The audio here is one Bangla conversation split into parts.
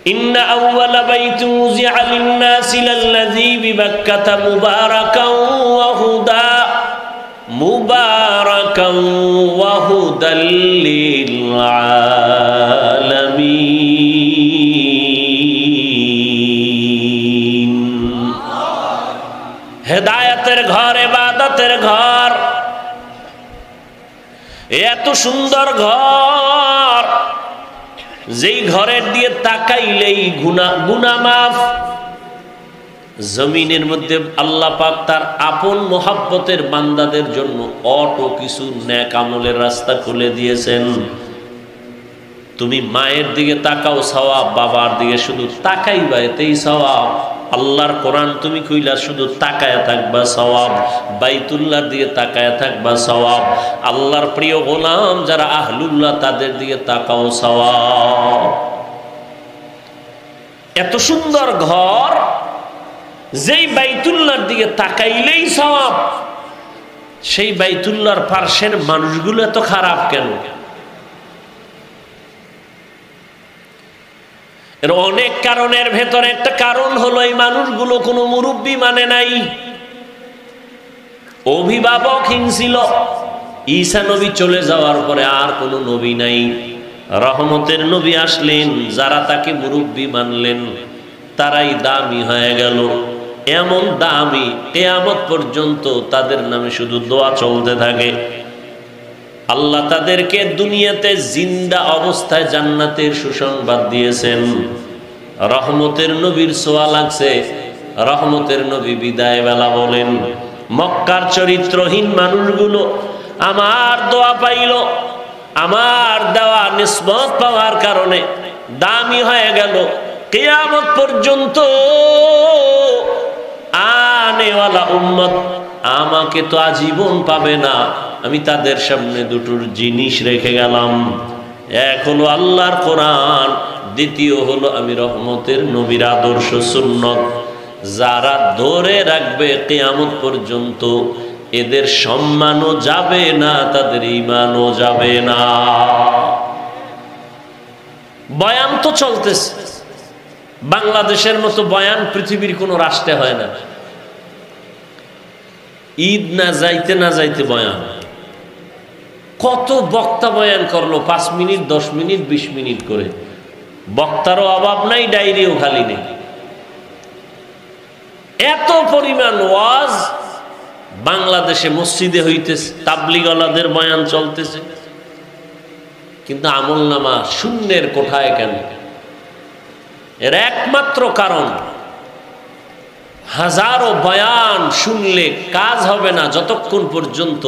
ইন্না আউওয়ালা বাইতিন উযিআ লিন-নাসি লাল্লাযী বিবাক্কাতা মুবারাকাও ওয়া হুদাল লিল আলামিন। হেদায়েতের ঘর, ইবাদতের ঘর, এত সুন্দর ঘর যেই ঘরের দিয়ে তাকাইলেই গুনাহ মাফ। জমিনের মধ্যে আল্লাহ পাক তার আপন মোহাব্বতের বান্দাদের জন্য অটো কিছু নেক আমলের রাস্তা খুলে দিয়েছেন। তুমি মায়ের দিকে তাকাও সওয়াব, বাবার দিকে শুধু তাকাইবা এতেই সওয়াব। আল্লাহর কোরআন তুমি কইলা শুধু তাকায়া থাকবা সওয়াব, বাইতুল্লাহর দিকে তাকায়া থাকবা সওয়াব। আল্লাহর প্রিয় গোলাম যারা আহলুল্লাহ তাদের দিকে তাকাও সওয়াব। এত সুন্দর ঘর যেই বাইতুল্লাহর দিকে তাকাইলেই সওয়াব, সেই বাইতুল্লাহর পার্শ্বের মানুষগুলো এত খারাপ কেন? এর অনেক কারণের ভেতরে একটা কারণ হলো এই মানুষগুলো কোনো মুরব্বী মানে নাই, অভিভাবকহীন ছিল। ঈসা নবী চলে যাওয়ার পরে আর কোনো নবী নাই। রহমতের নবী আসলেন, যারা তাকে মুরব্বী মানলেন তারাই দামি হয়ে গেল। এমন দামি কিয়ামত পর্যন্ত তাদের নামে শুধু দোয়া চলতে থাকে। আল্লাহ তাদেরকে দুনিয়াতে জিন্দা অবস্থায় জান্নাতের সুসংবাদ দিয়েছেন। রহমতের নবীর ছোঁয়া লাগছে, রহমতের নবী বিদায় বেলা বলেন, মক্কার চরিত্রহীন মানুষগুলো আমার দোয়া পাইল, আমার দেওয়া নিসবত পাওয়ার কারণে দামি হয়ে গেল। কিয়ামত পর্যন্ত আনেওয়ালা উম্মত আমাকে তো আজীবন পাবে না। আমি তাদের সামনে দুটোর জিনিস রেখে গেলাম, এক হলো আল্লাহর কোরআন, দ্বিতীয় হলো আমি রহমতের নবীর আদর্শ সুন্নত। যারা ধরে রাখবে কিয়ামত পর্যন্ত এদের সম্মানও যাবে না, তাদের ঈমানও যাবে না। বয়ান তো চলতেছে, বাংলাদেশের মতো বয়ান পৃথিবীর কোনো রাষ্ট্রে হয় না। ঈদ না যাইতে না যাইতে বয়ান, কত বক্তা বয়ান করলো, 5 মিনিট 10 মিনিট 20 মিনিট করে। বক্তারও অভাব নাই, ডায়রিও খালি নেই। এত পরিমাণ ওয়াজ বাংলাদেশে মসজিদে হইতেছে, তাবলিগওয়ালাদের বয়ান চলতেছে, কিন্তু আমলনামা শূন্যের কোঠায় কেন? এর একমাত্র কারণ, হাজারো বয়ান শুনলে কাজ হবে না যতক্ষণ পর্যন্ত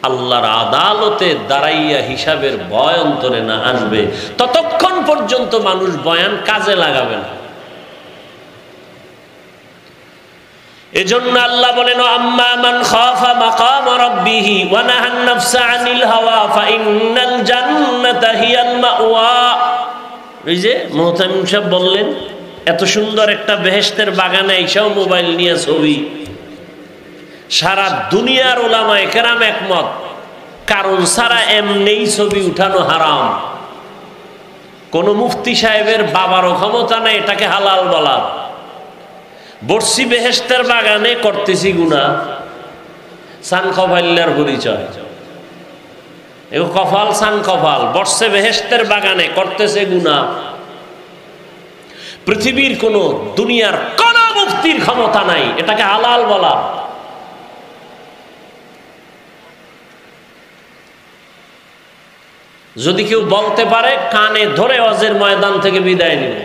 আল্লাহর আদালতে দাঁড়াইয়া হিসাবের ভয় অন্তরে না আসবে, ততক্ষণ পর্যন্ত মানুষ বয়ান কাজে লাগাবে না। এজন্য আল্লাহ বলেন, আম্মা মান খাফা মাকাম রাব্বিহি ওয়া নাহান নাফসা আনিল হাওয়া ফাইন্নাল জান্নাতা হিয়াল মাওয়া। এই যে মুহতামিম সাহেব বললেন, এত সুন্দর একটা বেহেশতের বাগানে এসেও মোবাইল নিয়ে ছবি। সারা দুনিয়ার উলামায়ে কেরাম একমত, কারণ ছাড়া এমনিই ছবি উঠানো হারাম। কোন মুফতি সাহেবের বাবারও ক্ষমতা নেই এটাকে হালাল বলার। বর্ষি বেহেশতের বাগানে করতেছি গুনাহ, সান কফাইল্লার পরিচয়। এ কফাল সান কফাল, বর্ষে বেহেশতের বাগানে করতেছে গুনাহ। পৃথিবীর কোন দুনিয়ার কোন মুফতির ক্ষমতা নাই এটাকে হালাল বলা। যদি কেউ বলতে পারে, কানে ধরে ওয়াজের ময়দান থেকে বিদায় নিবে।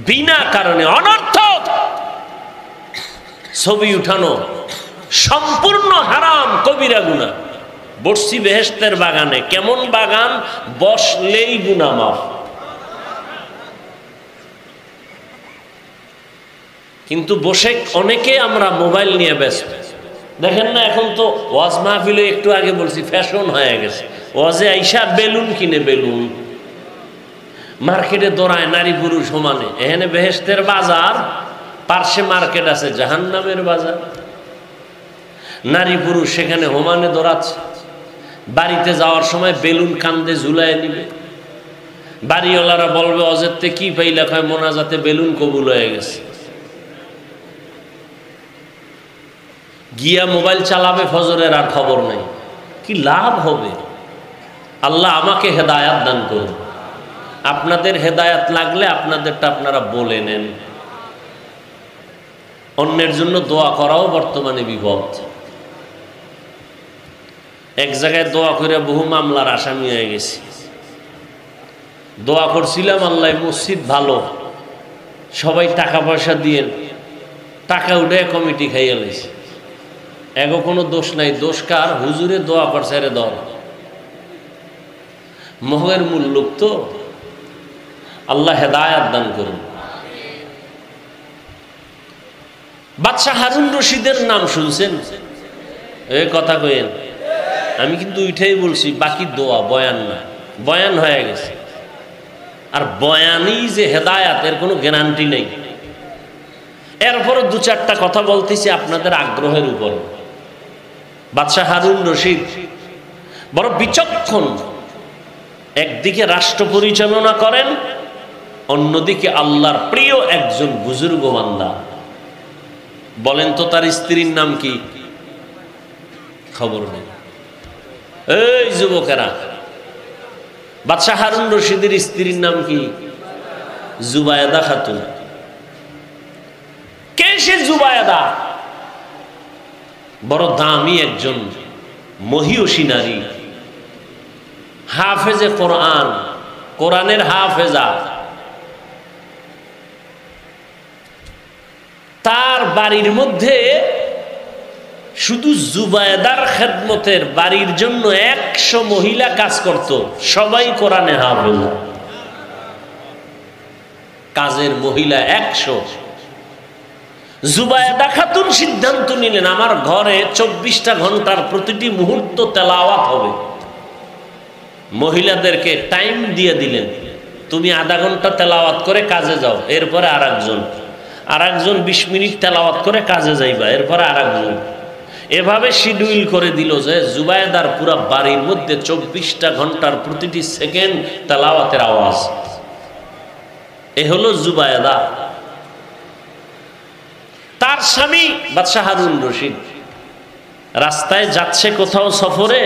বিনা কারণে অনর্থক ছবি উঠানো সম্পূর্ণ হারাম, কবিরা গুনাহ। বর্ষি বেহেশতের বাগানে, কেমন বাগান? বসলেই গুনাহ মাফ। কিন্তু বসে অনেকে আমরা মোবাইল নিয়ে ব্যস্ত। দেখেন না, এখন তো ওয়াজ মাহফিলে একটু আগে বলছি ফ্যাশন হয়ে গেছে। ওয়াজে আইসা বেলুন কিনে, বেলুন মার্কেটে দৌড়ায় নারী পুরুষ সমানে। এখানে বেহেশতের বাজার, পার্শ্বে মার্কেট আছে জাহান্নামের বাজার। নারী পুরুষ সেখানে হোমানে দৌড়াচ্ছে। বাড়িতে যাওয়ার সময় বেলুন কান্দে ঝুলায় নিবে। বাড়িওয়ালারা বলবে অজেরতে কি পাইলা, কয় মোনাজাতে বেলুন কবুল হয়ে গেছে। গিয়া মোবাইল চালাবে ফজরের, আর খবর নেই। কি লাভ হবে? আল্লাহ আমাকে হেদায়াত দান করুন। আপনাদের হেদায়াত লাগলে আপনাদেরটা আপনারা বলে নেন। অন্যের জন্য দোয়া করাও বর্তমানে বিপদ। এক জায়গায় দোয়া করে বহু মামলার আসামি হয়ে গেছি। দোয়া করছিলাম আল্লাহ মসজিদ ভালো, সবাই টাকা পয়সা দিয়ে টাকা উঠে কমিটি খাইয়ে লাইছে। এগো কোনো দোষ নাই, দোষ কার? হুজুরে দোয়া করছে রে দল, মোহের মূল লোক তো। আল্লাহ হেদায়াত দান করুন। বাদশাহ হারুন রশিদের নাম শুনছেন? এই কথা কইেন, আমি কিন্তু উঠেই বলছি, বাকি দোয়া, বয়ান না। বয়ান হয়ে গেছে, আর বয়ানই যে হেদায়াত এর কোনো গ্যারান্টি নেই। এরপরও দু চারটা কথা বলতেছি আপনাদের আগ্রহের উপর। বাদশাহ হারুন রশিদ বড় বিচক্ষণ। একদিকে রাষ্ট্র পরিচালনা করেন, অন্যদিকে আল্লাহর প্রিয় একজন বুজুর্গ বান্দা। বলেন তো তার স্ত্রীর নাম কি? খবর নেই। এই যুবকেরা, বাদশাহ হারুন রশিদের স্ত্রীর নাম কি? জুবায়েদা খাতুন। কে সে জুবায়েদা? বড় দামি একজন মহিয়সী নারী, হাফেজে কোরআন, কোরআনের হাফেজা। তার বাড়ির মধ্যে শুধু জুবায়েদার খেদমতের বাড়ির জন্য 100 মহিলা কাজ করত, সবাই কোরআনে হাফেজ। কাজের মহিলা 100। জুবায়েদা খাতুন সিদ্ধান্ত নিলেন, আমার ঘরে 24টা ঘন্টার প্রতিটি মুহূর্ত তেলাওয়াত হবে। মহিলাদেরকে টাইম দিয়ে দিলেন, তুমি আধা ঘন্টা তেলাওয়াত করে কাজে যাও, এরপরে আর একজন 20 মিনিট তেলাওয়াত করে কাজে যাইবা, এরপরে আর একজন। এভাবে শিডিউল করে দিল যে জুবায়েদার পুরা বাড়ির মধ্যে 24টা ঘন্টার প্রতিটি সেকেন্ড তেলাওয়াতের আওয়াজ। এ হলো জুবায়েদা। তার স্বামী বাদশাহ হারুন রশিদ রাস্তায় যাচ্ছে কোথাও সফরে,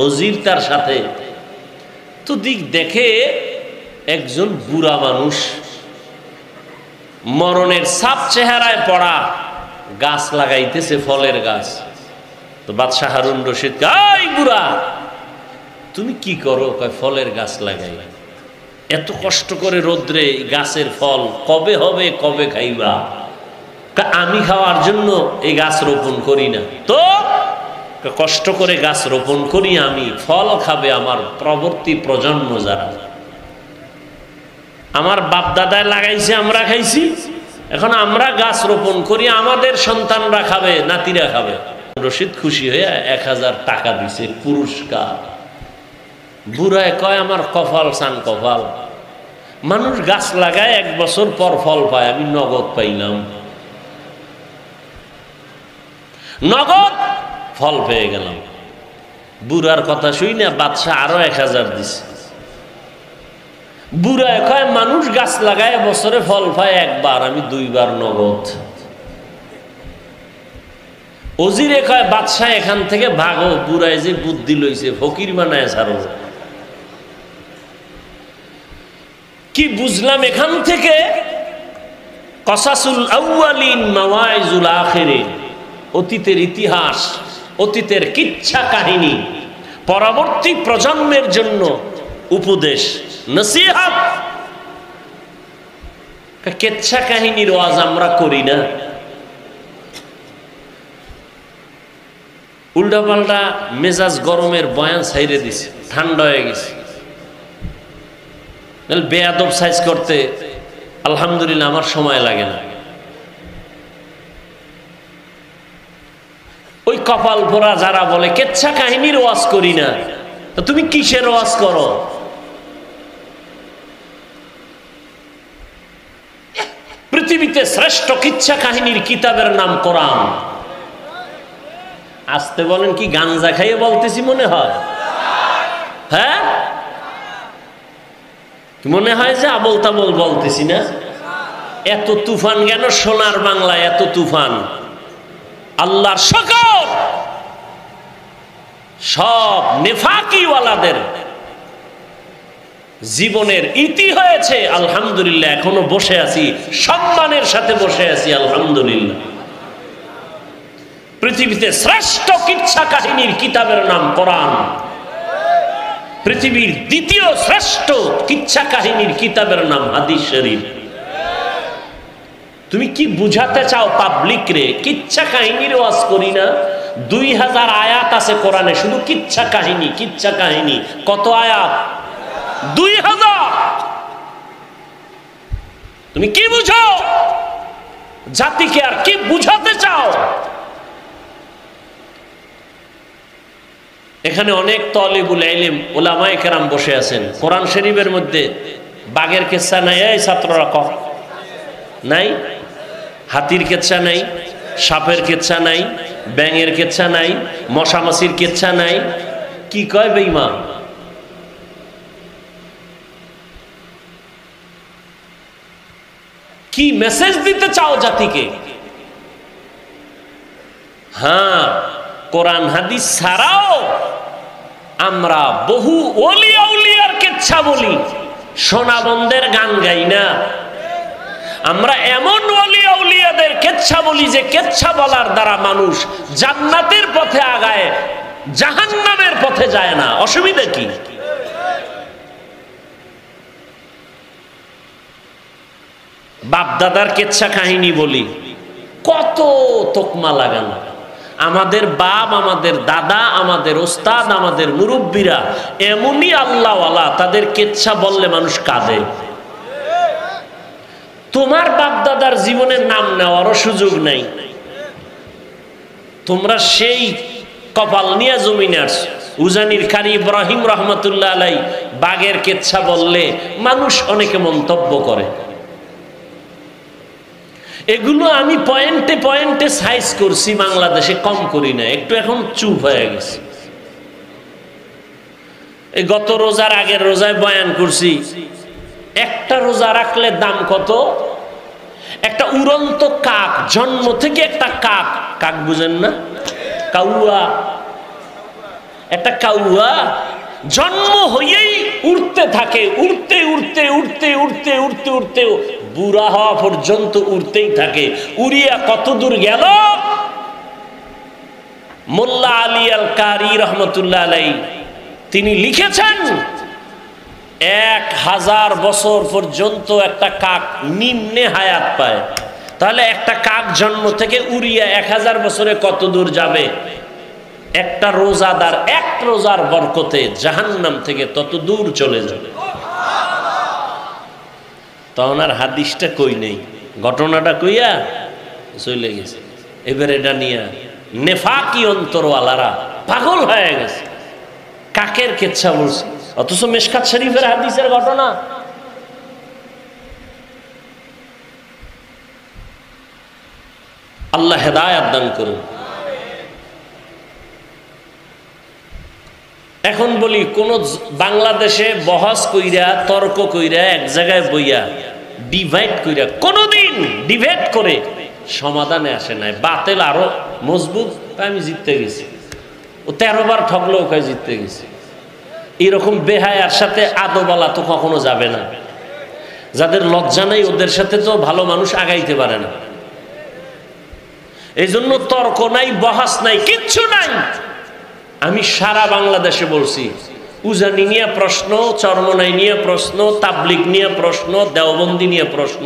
ওজির তার সাথে। তো দিক দেখে একজন বুড়া মানুষ, মরণের ছাপ চেহারায় পড়া, গাছ লাগাইতেছে, ফলের গাছ। তো বাদশাহ হারুন রশিদ, এই বুড়া তুমি কি করো? কয় ফলের গাছ লাগাই। এত কষ্ট করে রোদ্রে গাছের ফল কবে হবে, কবে খাইবা? আমি খাওয়ার জন্য এই গাছ রোপণ করি না তো, কষ্ট করে গাছ রোপণ করি আমি, ফল খাবে আমার পরবর্তী প্রজন্ম যারা। আমার বাপ দাদায় লাগাইছে, আমরা খাইছি, এখন আমরা গাছ রোপণ করি, আমাদের সন্তানরা খাবে, নাতিরা খাবে। রশিদ খুশি হয়ে 1000 টাকা দিছে পুরস্কার। বুড়ায় কয় আমার কপাল সান কপাল, মানুষ গাছ লাগায় 1 বছর পর ফল পায়, আমি নগদ পাইলাম। নগদ ফল পেয়ে গেলাম। বুড়ার কথা শুই না, বাদশাহ আরো 1000 দিছে। বুড়ায় কয় মানুষ গাছ লাগায় বছরে ফল পায় একবার, আমি 2 বার নগদ। ওজিরে কয় বাদশাহ এখান থেকে ভাগো, বুড়ায় যে বুদ্ধি লইছে, ফকির বানায় ছাড়ো। কি বুঝলাম এখান থেকে? কসাসুল আউয়ালিন মাওয়াইজুল আখিরিন, অতীতের ইতিহাস, অতীতের কিচ্ছা কাহিনী পরবর্তী প্রজন্মের জন্য উপদেশ, নসিহত। কিচ্ছা কাহিনীর ওয়াজ আমরা করি না, উল্টাপাল্টা মেজাজ গরমের বয়ান ছাইরে দিছে, ঠান্ডা হয়ে গেছে। বেয়াদব সাইজ করতে আলহামদুলিল্লাহ আমার সময় লাগে না। ওই কপাল পোড়া যারা বলে কিচ্ছা কাহিনীর ওয়াজ করি না, তো তুমি কিসের ওয়াজ করো? পৃথিবীতে শ্রেষ্ঠ কিচ্ছা কাহিনীর কিতাবের নাম কোরআন। আসতে বলেন, কি গাঞ্জা খাইয়ে বলতেছি মনে হয়? হ্যাঁ, মনে হয় যে আবল তাবল বলতেছি না? এত তুফান কেন সোনার বাংলায়? এত তুফান আল্লাহর সকল সব নেফাকিওয়ালাদের জীবনের ইতি হয়েছে। আলহামদুলিল্লাহ, এখনো বসে আছি, সম্মানের সাথে বসে আছি, আলহামদুলিল্লাহ। পৃথিবীতে শ্রেষ্ঠ কিচ্ছা কাহিনীর কিতাবের নাম কোরআন। পৃথিবীর দ্বিতীয় শ্রেষ্ঠ কিচ্ছা কাহিনীর কিতাবের নাম হাদিস শরীফ। তুমি কি বুঝাতে চাও পাবলিক রে? কিচ্ছা কাহিনীর ওয়াজ করি না? 2000 আয়াত আছে কোরআনে, শুধু কিচ্ছা কাহিনী। কিচ্ছা কাহিনী কত আয়াত? 2000। তুমি কি বুঝো? জাতিকে আর কি বুঝাতে চাও? এখানে অনেক তালিবুল ইলম উলামায়ে কেরাম বসে আছেন। কোরআন শরীফের মধ্যে বাঘের কিচ্ছা নাই? এই ছাত্ররা কর নাই? হাতির কিচ্ছা নাই? সাপের কিচ্ছা নাই? ব্যাঙের কিচ্ছা নাই? মশামাছির কিচ্ছা নাই? কি কয় বেঈমান? কি মেসেজ দিতে চাও জাতিকে? হ্যাঁ, কোরআন হাদিস ছাড়াও আমরা বহু ওলি আউলিয়ার কিচ্ছা বলি, সোনাবন্দের গান গাই না। আমরা এমন ওলি আউলিয়াদের কিচ্ছা বলি যে কিচ্ছা বলার দ্বারা মানুষ জান্নাতের পথে আগায়, জাহান্নামের পথে যায় না। অসুবিধা কি? বাপ দাদার কিচ্ছা কাহিনী বলি, কত তোকমা লাগানো। আমাদের বাপ, আমাদের দাদা, আমাদের ওস্তাদ, আমাদের মুরব্বীরা এমনই আল্লাহওয়ালা, তাদের কিচ্ছা বললে মানুষ কাঁদে। তোমার বাপ দাদার জীবনের নাম নেওয়ারও সুযোগ নাই। তোমরা সেই কপাল নিয়ে জমিনে আসছো। উজানির কারি ইব্রাহিম রহমতুল্লাহ আলাই বাঘের কিচ্ছা বললে মানুষ অনেকে মন্তব্য করে। এগুলো আমি পয়েন্টে পয়েন্টে সাইজ করছি, বাংলাদেশে কম করি না, একটু এখন চুপ হয়ে গেছে। এই গত রোজার আগের রোজায় বয়ান করছি, একটা রোজা রাখলে দাম কত? একটা উড়ন্ত কাক, জন্ম থেকে একটা কাক, কাক বুঝেন না? কাউয়া, একটা কাউয়া জন্ম হইয়েই উড়তে থাকে, উড়তে উড়তে উড়তে উড়তে উড়তে উড়তে বুড়া হওয়া পর্যন্ত উড়তেই থাকে। উড়িয়া কত দূর গেল? মোল্লা আলী আল কারি রহমতুল্লাহ আলাই তিনি লিখেছেন 1000 বছর পর্যন্ত একটা কাক নিম্নে হায়াত পায়। তাহলে একটা কাক জন্ম থেকে উড়িয়া 1000 বছরে কত দূর যাবে? একটা রোজাদার এক রোজার বরকতে জাহান্নাম থেকে তত দূর চলে যাবে। তখন আর হাদিসটা কই নেই, ঘটনাটা কইয়া চলে গেছে। এবার এটা নিয়ে নেফাকি অন্তরওয়ালারা পাগল হয়ে গেছে, কাকের কিচ্ছা বলছে, অথচ মিশকাত শরীফের হাদিসের ঘটনা। আল্লাহ হেদায়েত দান করুন। এখন বলি, কোন বাংলাদেশে বহস কইরা, তর্ক কইরা, এক জায়গায় বইয়া ডিভাইড কইরা, কোনদিন ডিভাইড করে সমাধানে আসে নাই। বাতিল আরো মজবুত, আমি জিততে গেছি। ও 13 বার ঠকলো, ওকে জিততে গেছি। এরকম বেহায়ার সাথে আদবালা তো কখনো যাবে না। যাদের লজ্জা নাই ওদের সাথে তো ভালো মানুষ আগাইতে পারে না। এই জন্য তর্ক নাই, বহাস নাই, কিচ্ছু নাই। আমি সারা বাংলাদেশে বলছি, উজানি নিয়ে প্রশ্ন, চরমনাই নিয়ে প্রশ্ন, তাবলিগ নিয়ে প্রশ্ন, দেওবন্দি নিয়ে প্রশ্ন,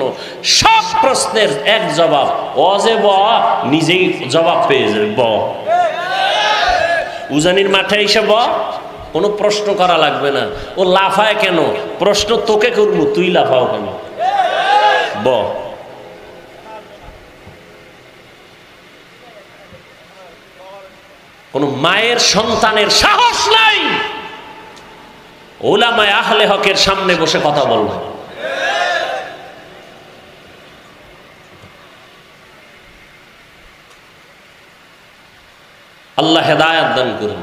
সব প্রশ্নের এক জবাব, অজে ব নিজেই জবাব পেয়ে যাবে। ব উজানির মাঠে এসে ব, কোনো প্রশ্ন করা লাগবে না। ও লাফায় কেন? প্রশ্ন তোকে করবো, তুই লাফাও কেন? ব কোন মায়ের সন্তানের সাহস নাই উলামায়ে আহলে হকের সামনে বসে কথা বলবে। আল্লাহ হেদায়েত দান করুন।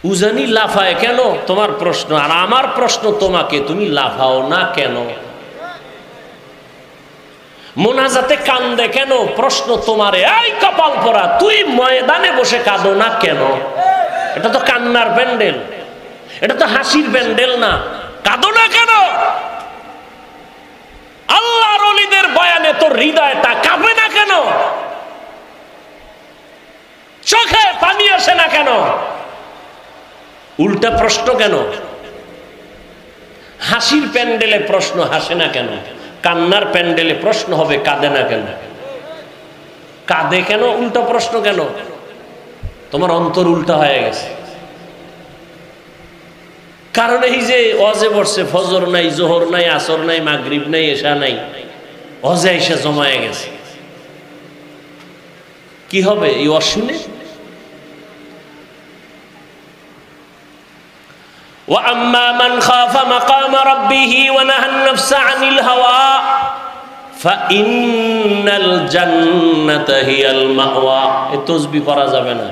উজানি লাফায় কেন? তোমার প্রশ্ন। আর আমার প্রশ্ন তোমাকে, তুমি লাফাও না কেন? মোনাজাতে কান্দে কেন? প্রশ্ন তোমারে। এই কপাল পরা, তুই ময়দানে বসে কাঁদো না কেন? এটা তো কান্নার প্যান্ডেল, এটা তো হাসির প্যান্ডেল না। কাঁদো না কেন? আল্লাহর ওলিদের বয়ানে তোর হৃদয়টা কাঁপে না কেন? চোখে পানি আসে না কেন? উল্টা প্রশ্ন কেন? হাসির প্যান্ডেলে প্রশ্ন হাসে না কেন? কান্নার প্যান্ডেলে প্রশ্ন হবে কাঁদে না কেন? কাঁদে কেন? উল্টা প্রশ্ন কেন? তোমার অন্তর উল্টা হয়ে গেছে। কারণ এই যে অজে বসছে, ফজর নাই, জোহর নাই, আসর নাই, মাগরিব নাই, এশা নাই, অজে এসে জমায়ে গেছে। কি হবে এই অশুনে? وَأَمَّا مَنْ خَافَ مَقَامَ رَبِّهِ وَنَهَى النَّفْسَ عَنِ الْهَوَى فَإِنَّ الْجَنَّةَ هِيَ الْمَأْوَى। এই তাসবিহ পড়া যাবে না।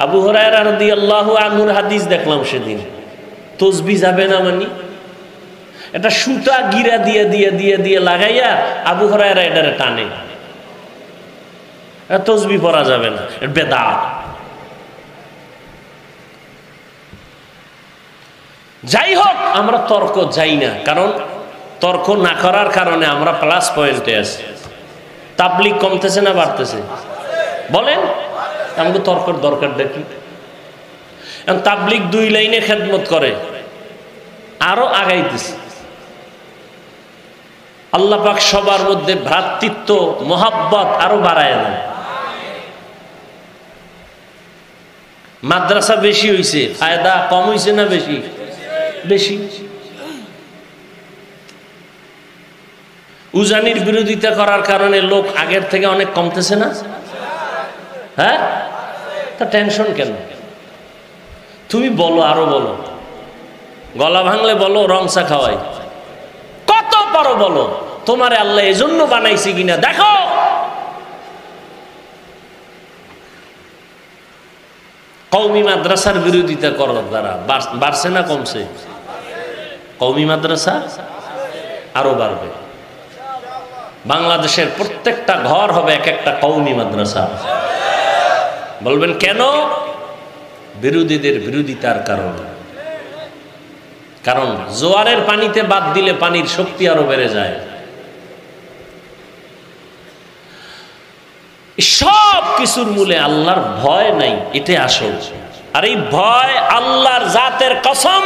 আবু হুরায়রা রাদিয়াল্লাহু আনহুর হাদিস দেখলাম সেদিন। তাসবিহ যাবে না মানে এটা সুতা গিরা দিয়ে দিয়ে দিয়ে দিয়ে লাগাইয়া আবু হুরায়রা এটারে টানে। তাসবিহ পড়া যাবে না, এটা বেদাত। যাই হোক, আমরা তর্ক যাই না, কারণ তর্ক না করার কারণে আমরা প্লাস পয়েন্টে আছি। তাবলিগ কমতেছে না বাড়তেছে? বলেন, আমাকে তর্কের দরকার দেখি। তাবলিগ 2 লাইনে খেদমত করে, আরো আগাইতেছে। আল্লাহ পাক সবার মধ্যে ভ্রাতৃত্ব মোহাব্বত আরো বাড়ায় দেয়। মাদ্রাসা বেশি হইছে, ফায়দা কম হইছে না বেশি? বেশি। উজানির বিরোধিতা করার কারণে লোক আগের থেকে অনেক কমতেছে না? হ্যাঁ, তা টেনশন কেন? তুমি বলো, আরো বলো। গলা ভাঙলে বলো রং চা খাওয়াই, কত পারো বলো। তোমারে আল্লাহ এজন্য বানাইছে কিনা দেখো। কওমি মাদ্রাসার বিরোধিতা করার দ্বারা বাড়ছে না কমছে? কওমি মাদ্রাসা আরো বাড়বে। বাংলাদেশের প্রত্যেকটা ঘর হবে এক একটা কওমি মাদ্রাসা। বলবেন কেন? বিরোধীদের বিরোধিতার কারণে। কারণ জোয়ারের পানিতে বাদ দিলে পানির শক্তি আরো বেড়ে যায়। সব কিছুর মূলে আল্লাহর ভয় নাই, এটাই আসল। আর এই ভয় আল্লাহর জাতের কসম,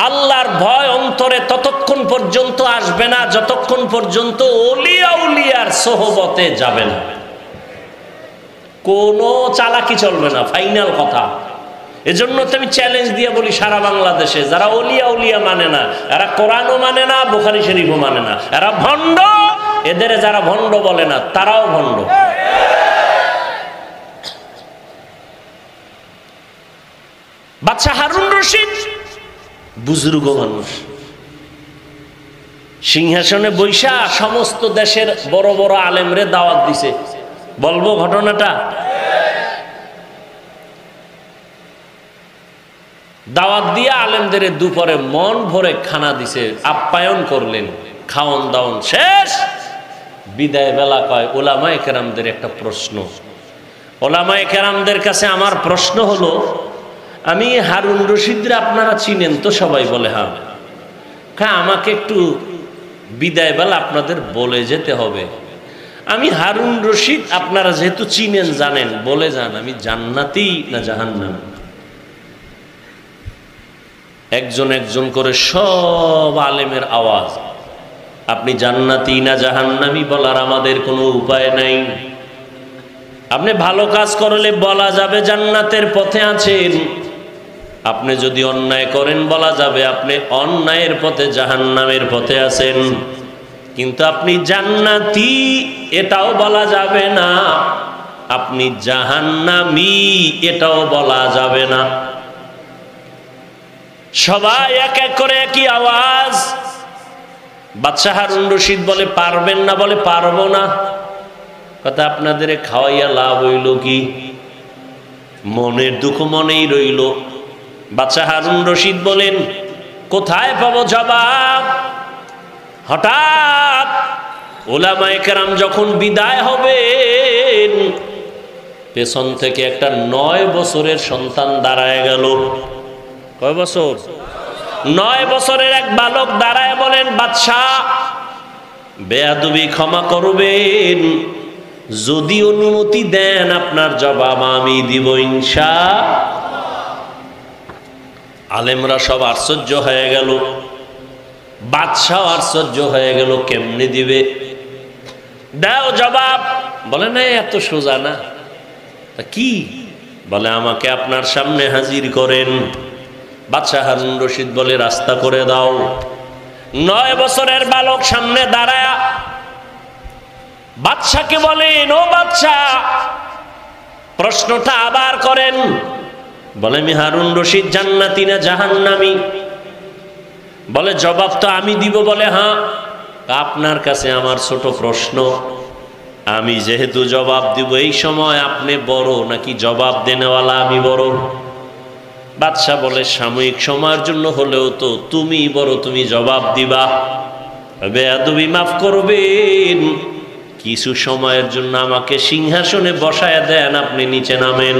আল্লাহর ভয় অন্তরে ততক্ষণ পর্যন্ত আসবে না যতক্ষণ পর্যন্ত ওলিয়া উলিয়ার সোহবতে যাবে না। কোনো চালাকি চলবে না, ফাইনাল কথা। এজন্য তো আমি চ্যালেঞ্জ দিয়ে বলি সারা বাংলাদেশে যারা ওলিয়া উলিয়া মানে না, এরা কোরআনও মানে না, বুখারী শরীফও মানে না, এরা ভণ্ড। এদের যারা ভণ্ড বলে না তারাও ভণ্ড। বাদশা হারুন রশিদ বুজুর্গ মানুষ, সিংহাসনে বৈশা সমস্ত দেশের বড় বড় আলেমরে দাওয়াত দিছে। বলবো ঘটনাটা? দাওয়াত দিয়ে আলেমদের দুপুরে মন ভরে খানা দিছে, আপ্যায়ন করলেন, খাওন দাওন শেষ। বিদায় বেলা কয় ওলামায়ে কেরামদের একটা প্রশ্ন। ওলামায়ে কেরামদের কাছে আমার প্রশ্ন হলো, আমি হারুন রশিদরে আপনারা চিনেন তো? সবাই বলে হ্যাঁ। আমাকে একটু বিদায় বেলা আপনাদের বলে যেতে হবে, আমি হারুন রশিদ আপনারা যেহেতু চিনেন জানেন, বলে যান আমি জান্নাতি না জাহান্নামী। একজন একজন করে সব আলেমের আওয়াজ, আপনি জান্নাতি না জাহান্নামী বলার আমাদের কোনো উপায় নাই। আপনি ভালো কাজ করলে বলা যাবে জান্নাতের পথে আছেন, আপনি যদি অন্যায় করেন বলা যাবে আপনি অন্যায়ের পথে জাহান্নামের পথে আছেন। কিন্তু আপনি জান্নাতি এটাও বলা যাবে না, আপনি জাহান্নামী এটাও বলা যাবে না। সবাই এক এক করে একই আওয়াজ। বাদশা হারুন রশিদ বলে পারবেন না? বলে পারবো না। কথা আপনাদের খাওয়াইয়া লাভ হইল কি? মনের দুঃখ মনেই রইল। বাদশাহ হারুন রশিদ বলেন, কোথায় পাবো জবাব? হঠাৎ উলামায়ে কেরাম যখন বিদায় হবেন, পেছন থেকে একটা 9 বছরের সন্তান দাঁড়ায় গেল। কয় বছর? 9 বছরের এক বালক দাঁড়ায় বলেন, বাদশাহ বেয়াদবি ক্ষমা করবেন, যদি অনুমতি দেন আপনার জবাব আমি দিব ইনশাআল্লাহ। আলেমরা সব আশ্চর্য হয়ে গেল, বাদশাহ আশ্চর্য হয়ে গেল, কেমনে দিবে? দাও জবাব। বলে না, এত সোজা না। কি? বলে আমাকে আপনার সামনে হাজির করেন। বাদশাহ হারুন রশিদ বলে, রাস্তা করে দাও। 9 বছরের বালক সামনে দাঁড়ায় বাদশাকে বলেন, ও বাদশাহ প্রশ্নটা আবার করেন। বলে, আমি হারুন রশিদ জান্নাতি না জাহান্নামী? বলে, জবাব তো আমি দিব। বলে, হ্যাঁ। আপনার কাছে আমার ছোট প্রশ্ন, আমি যেহেতু জবাব দিব, এই সময় আপনি বড় নাকি জবাব দেনেওয়ালা আমি বড়? বাদশাহ বলে, সাময়িক সময়ের জন্য হলেও তো তুমি বড়, তুমি জবাব দিবা। বেয়াদবি মাফ করবেন, কিছু সময়ের জন্য আমাকে সিংহাসনে বসায় দেন, আপনি নিচে নামেন।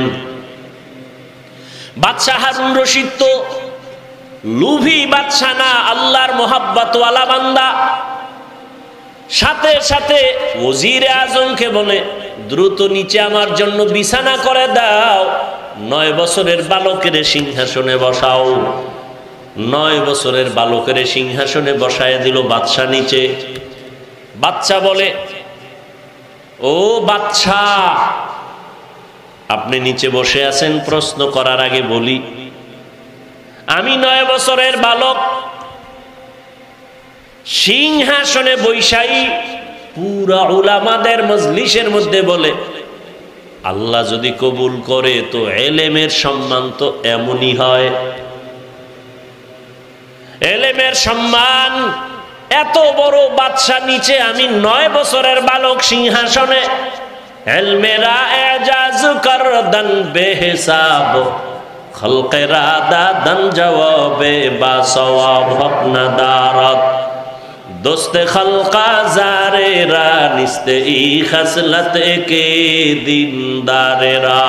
বাদশাহ হারুন রশিদ তো লুভি বাদশাহ না, আল্লাহর মোহাব্বতওয়ালা বান্দা। সাথে সাথে ওজিরে আজমকে বলে, দ্রুত নিচে আমার জন্য বিছানা করে দাও, 9 বছরের বালকের সিংহাসনে বসাও। 9 বছরের বালকের সিংহাসনে বসায় দিল বাদশাহ নিচে। বাদশাহ বলে, ও বাদশাহ আপনি নিচে বসে আছেন, প্রশ্ন করার আগে বলি, আমি 9 বছরের বালক সিংহাসনে বৈশাই পুরা উলামাদের মজলিসের মধ্যে বলে, আল্লাহ যদি কবুল করে তো এলেমের সম্মান তো এমনই হয়। এলেমের সম্মান এত বড় বাদশা নিচে, আমি 9 বছরের বালক সিংহাসনে। এলমেরা এজাজ করদন বেহিসাব, খলকেরা দাদন জওয়াবে বা সওয়াব হকনা দারত, দোস্তে খলকা জারেরা নিস্তে ই খসলত কে দিনদারেরা।